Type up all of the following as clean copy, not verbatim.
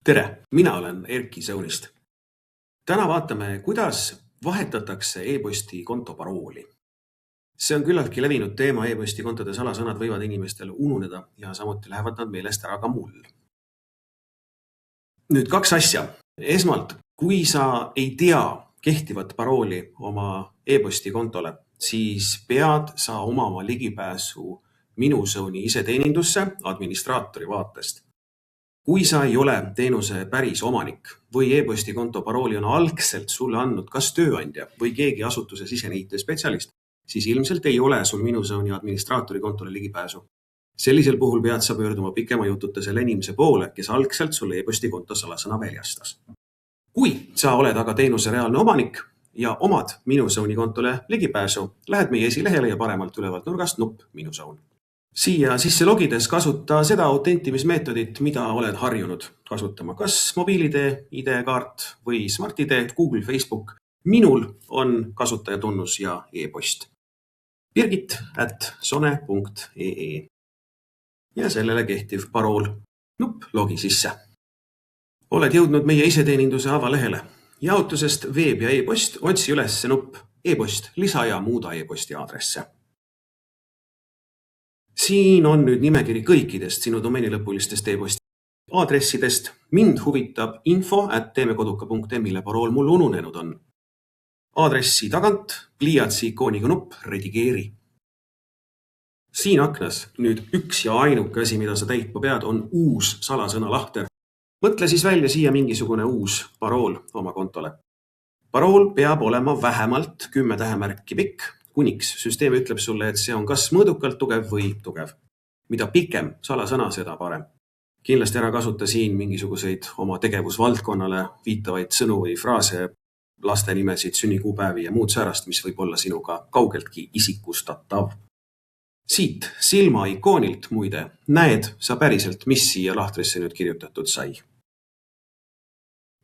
Tere, mina olen Erki Sõunist. Täna vaatame, kuidas vahetatakse e-posti konto parooli. See on küllaltki levinud teema, e-posti kontode salasõnad võivad inimestel ununeda ja samuti lähevad nad meelest ära ka mul. Nüüd 2 asja. Esmalt, kui sa ei tea kehtivat parooli oma e-posti kontole, siis pead sa omama ligipääsu Minuzone'i iseteenindusse administraatori vaatest. Kui sa ei ole teenuse päris omanik või e-posti konto parooli on algselt sulle andnud kas tööandja või keegi asutuse sisene IT-spetsialist, siis ilmselt ei ole sul Minuzone'i administraatori kontole ligipääsu. Sellisel puhul pead sa pöörduma pikema jututa selle inimese poole, kes algselt sulle e-posti konto salasõna väljastas. Kui sa oled aga teenuse reaalne omanik ja omad Minuzone'i kontole ligipääsu, lähed meie esilehele ja paremalt ülevalt nurgast nupp Minuzone. Siia sisse logides kasuta seda autentimismeetodit, mida oled harjunud kasutama, kas mobiil-ID, ID-kaart või Smart-ID, Google, Facebook. Minul on kasutajatunnus ja e-post. birgit@sone.ee ja sellele kehtiv parool. Nupp logi sisse. Oled jõudnud meie iseteeninduse avalehele. Jaotusest veeb ja e-post otsi üles nupp e-post, lisa ja muuda e-posti aadresse. Siin on nüüd nimekiri kõikidest sinu domeenilõpulistest e-posti aadressidest. Mind huvitab info@teemekoduka.ee, mille parool mul ununenud on. Aadressi tagant pliiatsi ikooniga nupp redigeeri. Siin aknas nüüd üks ja ainuke asi, mida sa täitma pead, on uus salasõna lahter. Mõtle siis välja siia mingisugune uus parool oma kontole. Parool peab olema vähemalt 10 tähemärki pikk, kuniks süsteem ütleb sulle, et see on kas mõõdukalt tugev või tugev. Mida pikem salasõna, seda parem. Kindlasti ära kasuta siin mingisuguseid oma tegevusvaldkonnale viitavaid sõnu või fraase, laste nimesid, sünnikuupäevi ja muud säärast, mis võib olla sinuga kaugeltki isikustatav. Siit silma ikoonilt muide näed sa päriselt, mis siia lahtrisse nüüd kirjutatud sai.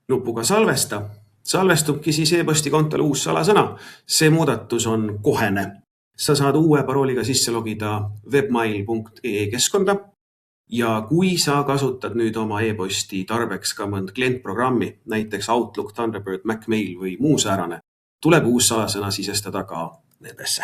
Nupuga salvesta. Salvestubki siis e-posti kontole uus salasõna. See muudatus on kohene. Sa saad uue parooliga sisse logida webmail.ee keskkonda ja kui sa kasutad nüüd oma e-posti tarbeks ka mõnd klientprogrammi, näiteks Outlook, Thunderbird, Macmail või muu säärane, tuleb uus salasõna sisestada ka nendesse.